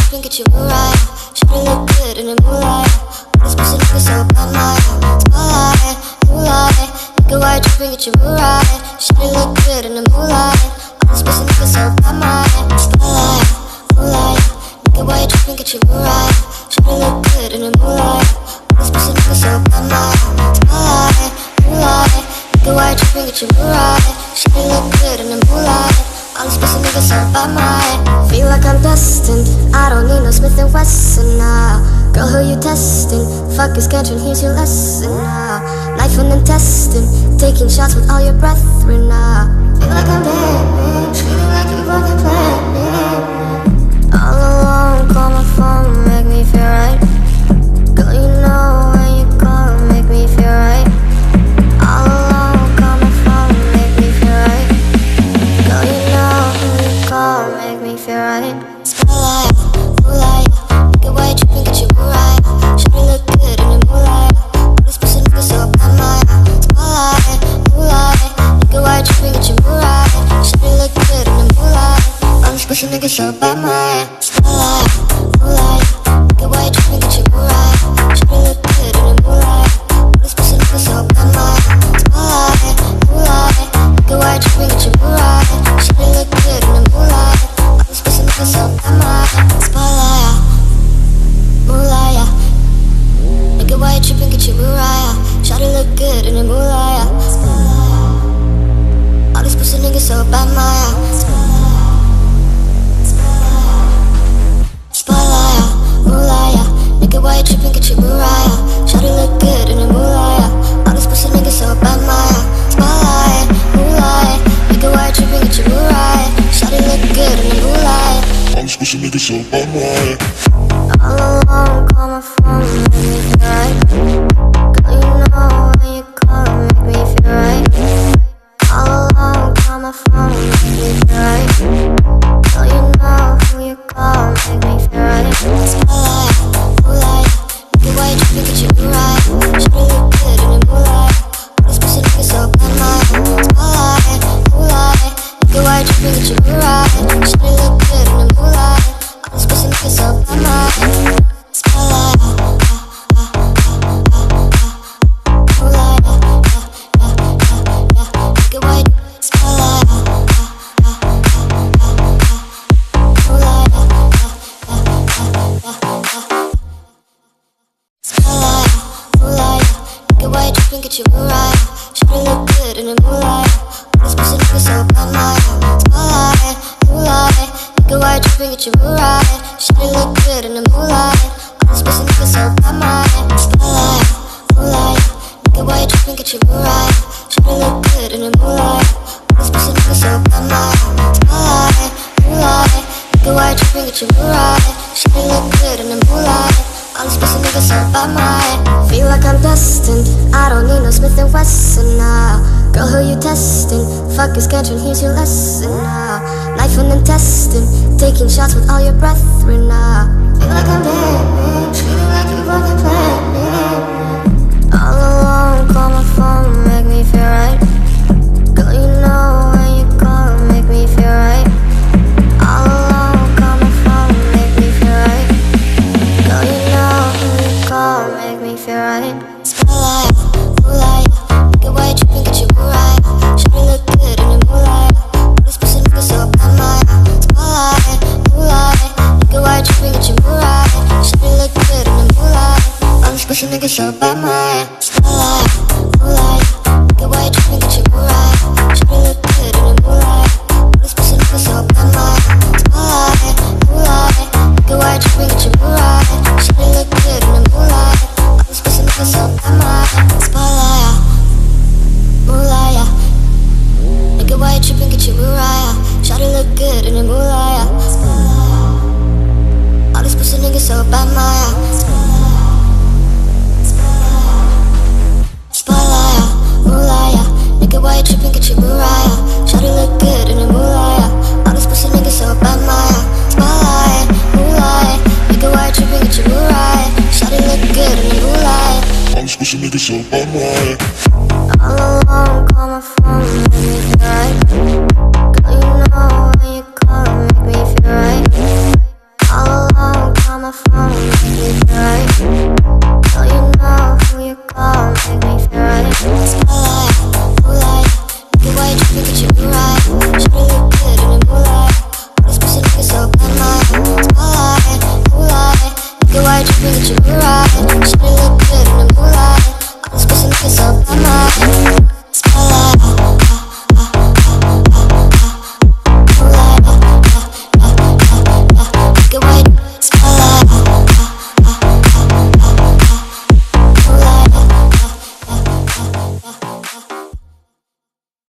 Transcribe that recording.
tripping, get you right. Shawty look good in the moonlight. All these pussy niggas so bad, my spotlight, moonlight. Nigga, why you tripping, get you right. Shawty look good in the moonlight. All these pussy niggas so bad, my spotlight, moonlight. Nigga, why you tripping, get you right. Shawty look good in the moonlight. All these pussy niggas so bad, my spotlight, moonlight. Nigga, why you tripping, get you right. Shawty look good in the moonlight. All these pussy niggas so bad, my feel like I'm destined. I don't need no Smith & Wesson now. Girl, who you testing? Fuck is Gantrin, here's your lesson now. Knife and intestine, taking shots with all your brethren now. Feel like I'm dead, feeling like you fucking planned me. All alone, call my phone, make me feel right. Girl, you know when you call, make me feel right. All alone, call my phone, make me feel right. Girl, you know when you call, make me feel right. Spotlight, moonlight, nigga, why you tripping, get you right. Shawty look good in the moonlight. All these pussy niggas so bad, my spotlight, moonlight, nigga, why you tripping, get you right. Shawty look good in the moonlight. All these pussy niggas so bad, my spotlight, moonlight, nigga, why you tripping, get you right. Shawty look good in the moonlight. All these pussy niggas so bad, my spotlight, moonlight, nigga, why you tripping, get you right. Shawty look good in the moonlight. All these pussy niggas so bad, my spotlight, moonlight. Nigga, why you tripping, get you right. Shawty look good in the moonlight. All these pussy niggas so bad, my spotlight, moonlight. Nigga, why you tripping, get you right. Shawty look good in the moonlight. All these pussy niggas so bad, my spotlight, moonlight. Nigga, why you tripping, get you right. Shawty look good in the moonlight. All these pussy niggas so bad, my all alone, call my phone, make me feel right. Girl, you know when you call, make me feel right. All alone, call my phone, make me feel right. Girl, you know who you call, make me feel right. Spotlight, moonlight, nigga, why you tripping, get you right. Shawty look good in the moonlight. All these pussy niggas so bad, my spotlight, moonlight, nigga, why you tripping, get you right. Shawty look good in the moonlight. All these pussy niggas so bad, my spotlight, moonlight, nigga, why you spotlight, moonlight, spotlight, moonlight, nigga, why you tripping, get you right. Shawty look good in the moonlight. All these pussy niggas so bad, my spotlight, moonlight, nigga, why you tripping, get you right. Shawty look good in the moonlight. All these pussy niggas so bad, my spotlight, moonlight, nigga, why you tripping, get you right. Shawty look good in the moonlight. All these pussy niggas so bad, my spotlight, moonlight, nigga, why you tripping, get you right. Shawty look good in the moonlight. All these pussy niggas so bad, my feel like I'm destined. I don't need no Smith & Wesson now. Girl, who you testing? Fuck is Gantrin, here's your lesson now. Knife and intestine, taking shots with all your brethren now. Feel like I'm dead, feeling like you fucking planned me. All alone, call my phone, make me feel right. Girl, you know when you call, make me feel right. All alone, call my phone, make me feel right. Girl, you know when you call, make me feel right. Spotlight, moonlight, nigga, why you tripping, get you right. Shawty look good in the moonlight. All these pussy niggas so bad, my spotlight, moonlight, nigga, why you tripping, get you right. Shawty look good in the moonlight. All these pussy niggas so bad, my spotlight, moonlight, nigga, why you tripping, get you right. Shawty look good in the moonlight. All these pussy niggas so bad, my spotlight, moonlight, nigga, why you tripping, get you right. Shawty look good in the moonlight. All these pussy niggas so bad, my spotlight, moonlight, nigga, why you tripping, get you right. Shawty look good in the moonlight. All these pussy niggas so bad, my spotlight, moonlight, nigga, why you tripping, get you right. Shawty look good in the moonlight. All these pussy niggas so bad, my spotlight, moonlight, nigga, why you tripping, get you right. Shawty look good in the moonlight. All these pussy niggas so bad, my all alone, call my phone, make me feel right. Girl, you know when you call, make me feel right. All alone, get you right. Shawty look good in the moonlight. All these pussy niggas so bad, my